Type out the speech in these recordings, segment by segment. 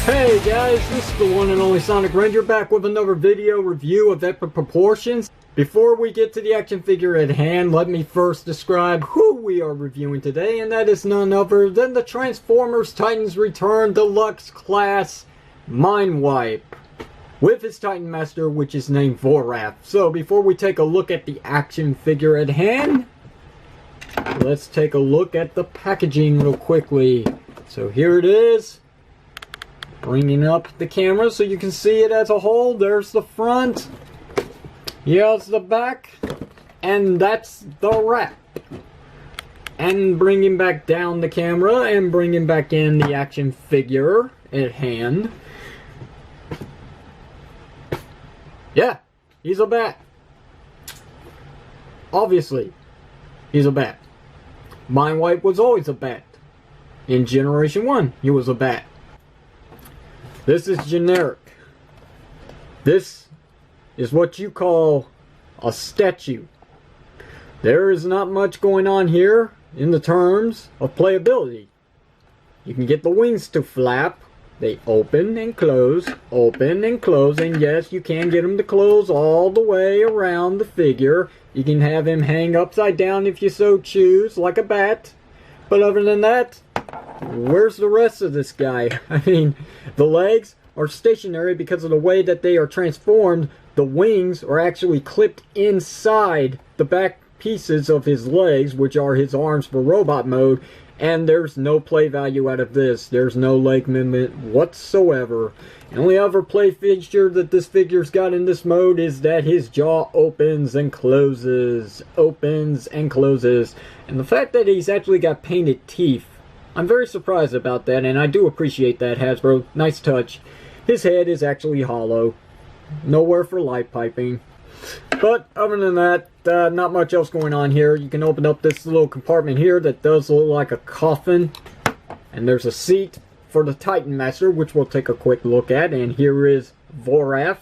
Hey guys, this is the one and only Sonic Ranger back with another video review of Epic Proportions. Before we get to the action figure at hand, let me first describe who we are reviewing today, and that is none other than the Transformers Titans Return Deluxe class Mindwipe, with his Titan Master, which is named Vorath. So before we take a look at the action figure at hand, let's take a look at the packaging real quickly. So here it is. Bringing up the camera so you can see it as a whole. There's the front. Here's the back. And that's the wrap. And bringing back down the camera and bringing back in the action figure at hand. Yeah, he's a bat. Obviously, he's a bat. Mindwipe was always a bat. In Generation 1, he was a bat. This is generic. This is what you call a statue. There is not much going on here in the terms of playability. You can get the wings to flap. They open and close, and yes, you can get them to close all the way around the figure. You can have him hang upside down if you so choose, like a bat. But other than that, where's the rest of this guy? I mean, the legs are stationary because of the way that they are transformed. The wings are actually clipped inside the back pieces of his legs, which are his arms for robot mode. And there's no play value out of this. There's no leg movement whatsoever. The only other play feature that this figure's got in this mode is that his jaw opens and closes. Opens and closes. And the fact that he's actually got painted teeth, I'm very surprised about that, and I do appreciate that, Hasbro. Nice touch. His head is actually hollow. Nowhere for light piping. But other than that, not much else going on here. You can open up this little compartment here that does look like a coffin. And there's a seat for the Titan Master, which we'll take a quick look at. And here is Vorath.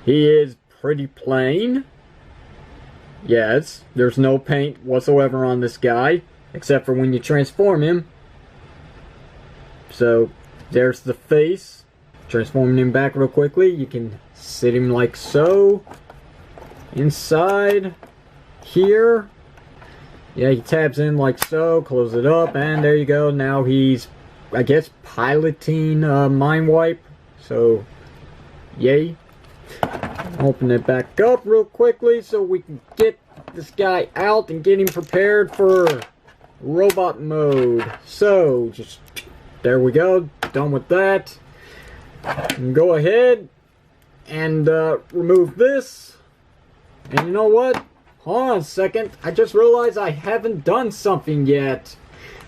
He is pretty plain. Yes, there's no paint whatsoever on this guy, except for when you transform him. So there's the face. Transforming him back real quickly, you can sit him like so. Inside here, yeah, he tabs in like so, close it up, and there you go. Now he's, I guess, piloting Mindwipe. So yay. Open it back up real quickly so we can get this guy out and get him prepared for robot mode. So just there we go, done with that. Go ahead and remove this. And you know what? Hold on a second. I just realized I haven't done something yet.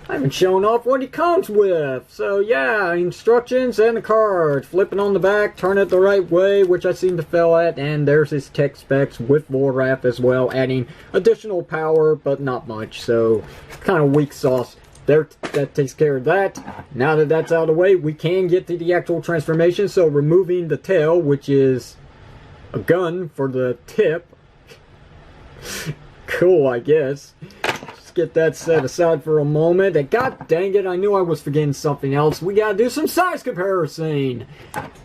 I haven't shown off what he comes with. So yeah, instructions and the card. Flip it on the back, turn it the right way, which I seem to fail at. And there's his tech specs with Vorath as well, adding additional power, but not much. So kind of weak sauce. There, that takes care of that. Now that that's out of the way, we can get to the actual transformation. So removing the tail, which is a gun for the tip. Cool, I guess. Just get that set aside for a moment. And god dang it, I knew I was forgetting something else. We gotta do some size comparison.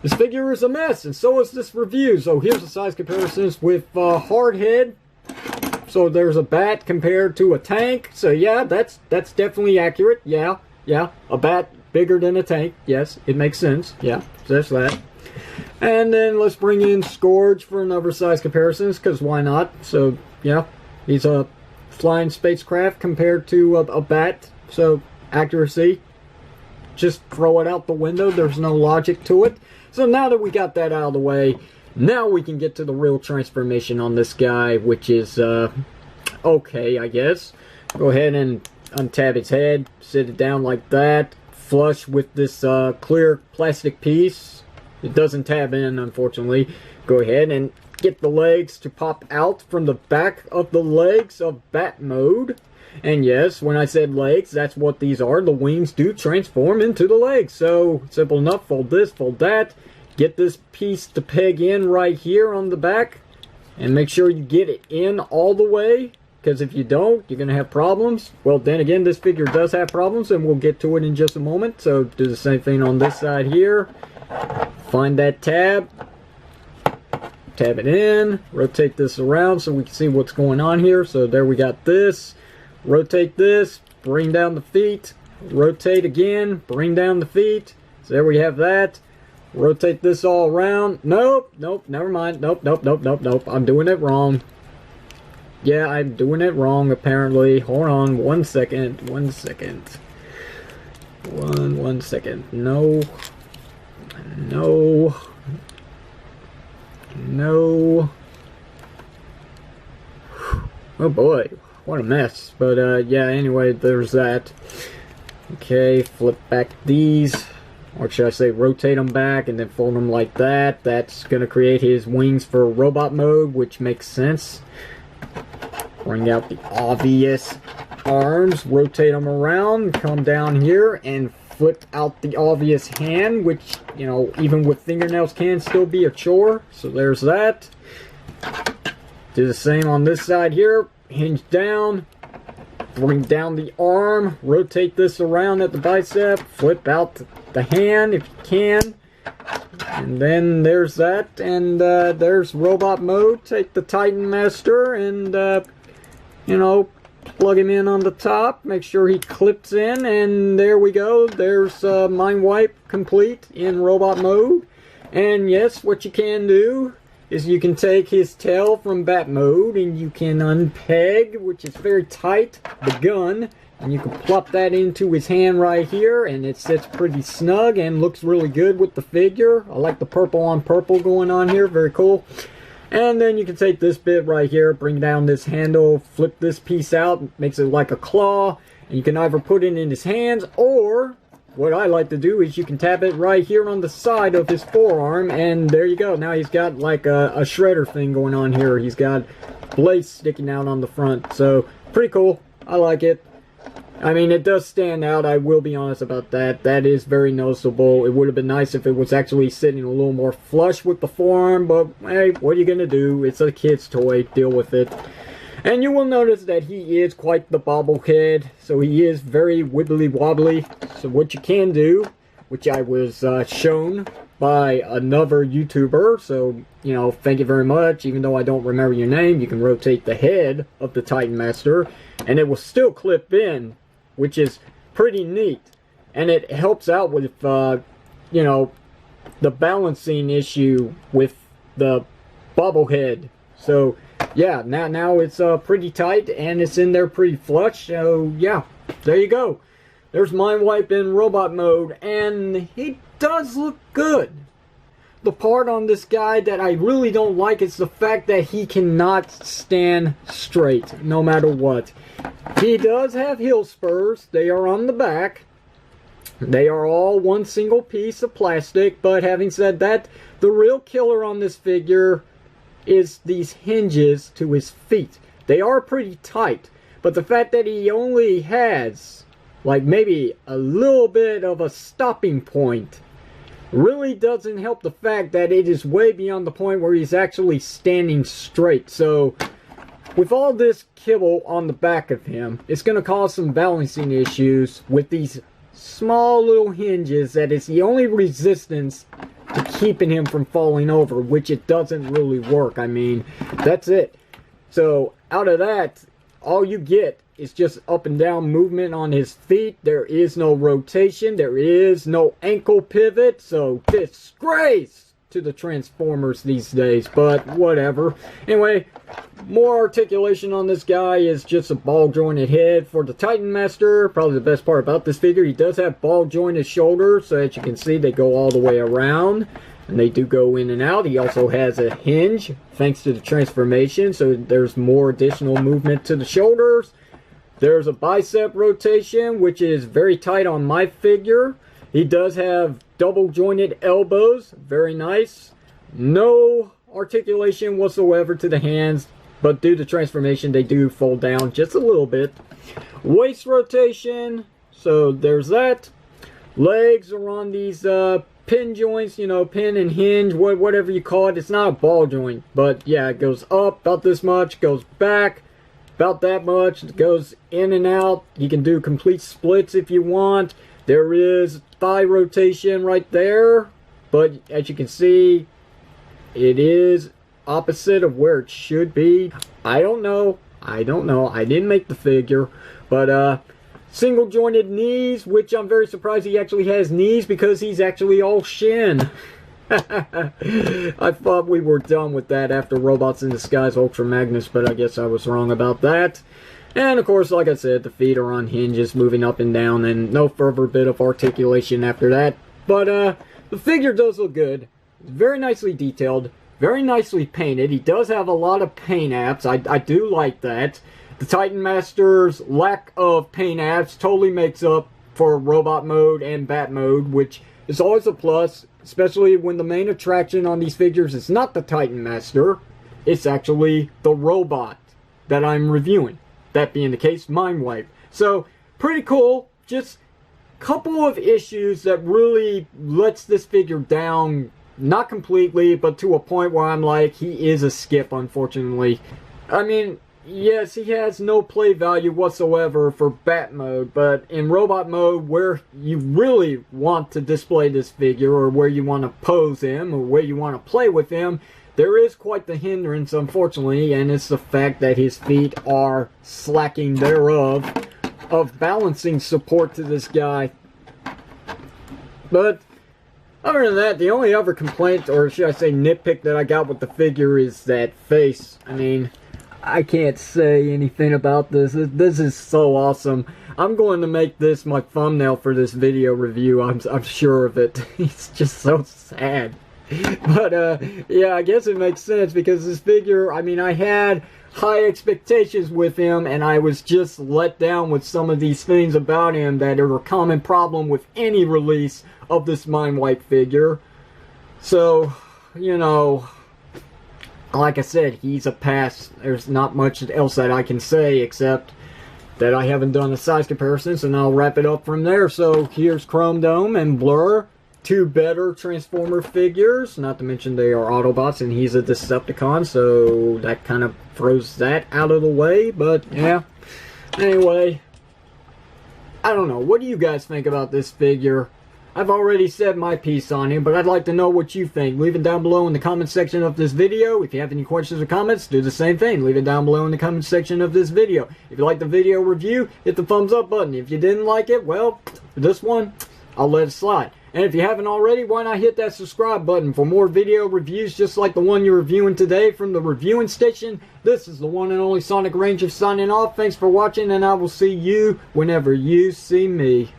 This figure is a mess, and so is this review. So here's the size comparisons with hard head. So there's a bat compared to a tank. So yeah, that's definitely accurate. Yeah, a bat bigger than a tank. Yes, it makes sense. Yeah, so there's that. And then let's bring in Scourge for another size comparisons, because why not? So yeah, he's a flying spacecraft compared to a bat. So accuracy, just throw it out the window. There's no logic to it. So now that we got that out of the way, now we can get to the real transformation on this guy, which is, okay, I guess. Go ahead and untab its head, sit it down like that, flush with this clear plastic piece. It doesn't tab in, unfortunately. Go ahead and get the legs to pop out from the back of the legs of Bat Mode. And yes, when I said legs, that's what these are. The wings do transform into the legs. So, simple enough, fold this, fold that. Get this piece to peg in right here on the back, and make sure you get it in all the way. because if you don't, you're going to have problems. Well, then again, this figure does have problems, and we'll get to it in just a moment. So do the same thing on this side here. Find that tab. Tab it in. Rotate this around so we can see what's going on here. So there we got this. Rotate this. Bring down the feet. Rotate again. Bring down the feet. So there we have that. Rotate this all around. Nope, nope, never mind. Nope, nope, nope, nope, nope. I'm doing it wrong. Yeah, I'm doing it wrong, apparently. Hold on, 1 second. 1 second. One second. No. No. No. Oh boy, what a mess. But yeah, anyway, there's that. Okay, flip back these. Or should I say rotate them back and then fold them like that. That's going to create his wings for robot mode, which makes sense. Bring out the obvious arms, rotate them around, come down here and flip out the obvious hand, which, you know, even with fingernails can still be a chore. So there's that. Do the same on this side here. Hinge down. Bring down the arm. Rotate this around at the bicep. Flip out the hand if you can. And then there's that. And there's robot mode. Take the Titan Master and, you know, plug him in on the top. Make sure he clips in. And there we go. There's Mindwipe complete in robot mode. And yes, what you can do is you can take his tail from bat mode and you can unpeg, which is very tight, the gun, and you can plop that into his hand right here, and it sits pretty snug and looks really good with the figure. I like the purple on purple going on here, very cool. And then you can take this bit right here, bring down this handle, flip this piece out, makes it like a claw, and you can either put it in his hands, or what I like to do is you can tap it right here on the side of his forearm, and there you go. Now he's got like a shredder thing going on here. He's got blades sticking out on the front. So, pretty cool. I like it. I mean, it does stand out. I will be honest about that. That is very noticeable. It would have been nice if it was actually sitting a little more flush with the forearm, but hey, what are you going to do? It's a kid's toy. Deal with it. And you will notice that he is quite the bobblehead, so he is very wibbly wobbly. So what you can do, which I was shown by another YouTuber, so, you know, thank you very much. Even though I don't remember your name, you can rotate the head of the Titan Master, and it will still clip in, which is pretty neat. And it helps out with, you know, the balancing issue with the bobblehead. So, yeah, now it's pretty tight and it's in there pretty flush. So yeah, there you go. There's Mindwipe in robot mode, and he does look good. The part on this guy that I really don't like is the fact that he cannot stand straight no matter what. He does have heel spurs. They are on the back. They are all one single piece of plastic, but having said that, the real killer on this figure is these hinges to his feet. They are pretty tight, but the fact that he only has like maybe a little bit of a stopping point really doesn't help the fact that it is way beyond the point where he's actually standing straight. So with all this kibble on the back of him, it's going to cause some balancing issues with these small little hinges that is the only resistance to keeping him from falling over, which it doesn't really work. I mean, that's it. So out of that, all you get is just up and down movement on his feet. There is no rotation. There is no ankle pivot. So disgrace to the Transformers these days, but whatever. Anyway, more articulation on this guy is just a ball jointed head for the Titan Master. Probably the best part about this figure, he does have ball jointed shoulders, so as you can see they go all the way around and they do go in and out. He also has a hinge thanks to the transformation, so there's more additional movement to the shoulders. There's a bicep rotation, which is very tight on my figure. He does have double jointed elbows, very nice. No articulation whatsoever to the hands, but due to transformation they do fold down just a little bit. Waist rotation, so there's that. Legs are on these pin joints, you know, pin and hinge, whatever you call it. It's not a ball joint, but yeah, it goes up about this much, goes back about that much. It goes in and out. You can do complete splits if you want. There is thigh rotation right there, but as you can see, it is opposite of where it should be. I don't know. I didn't make the figure, but single jointed knees, which I'm very surprised he actually has knees because he's actually all shin. I thought we were done with that after Robots in Disguise Ultra Magnus, but I guess I was wrong about that. And of course, like I said, the feet are on hinges, moving up and down, and no further bit of articulation after that. But the figure does look good. It's very nicely detailed, very nicely painted. He does have a lot of paint apps. I do like that. The Titan Master's lack of paint apps totally makes up for robot mode and bat mode, which is always a plus, especially when the main attraction on these figures is not the Titan Master, it's actually the robot that I'm reviewing. That being the case, Mindwipe. So, pretty cool. Just a couple of issues that really lets this figure down, not completely, but to a point where I'm like, he is a skip, unfortunately. I mean, yes, he has no play value whatsoever for bat mode, but in robot mode, where you really want to display this figure, or where you want to pose him, or where you want to play with him, there is quite the hindrance, unfortunately, and it's the fact that his feet are slacking thereof of balancing support to this guy. But other than that, the only other complaint, or should I say nitpick, that I got with the figure is that face. I mean, I can't say anything about this. This is so awesome. I'm going to make this my thumbnail for this video review. I'm sure of it. It's just so sad. But, yeah, I guess it makes sense because this figure, I mean, I had high expectations with him, and I was just let down with some of these things about him that are a common problem with any release of this Mindwipe figure. So, you know, like I said, he's a pass. There's not much else that I can say except that I haven't done the size comparisons, and I'll wrap it up from there. So here's Chrome Dome and Blur, two better Transformer figures, not to mention they are Autobots and he's a Decepticon, so that kind of throws that out of the way. But yeah, anyway, I don't know. What do you guys think about this figure? I've already said my piece on him, but I'd like to know what you think. Leave it down below in the comment section of this video. If you have any questions or comments, do the same thing. Leave it down below in the comment section of this video. If you like the video review, hit the thumbs up button. If you didn't like it, well, this one, I'll let it slide. And if you haven't already, why not hit that subscribe button for more video reviews just like the one you're reviewing today from the reviewing station. This is the one and only Sonic Ranger signing off. Thanks for watching, and I will see you whenever you see me.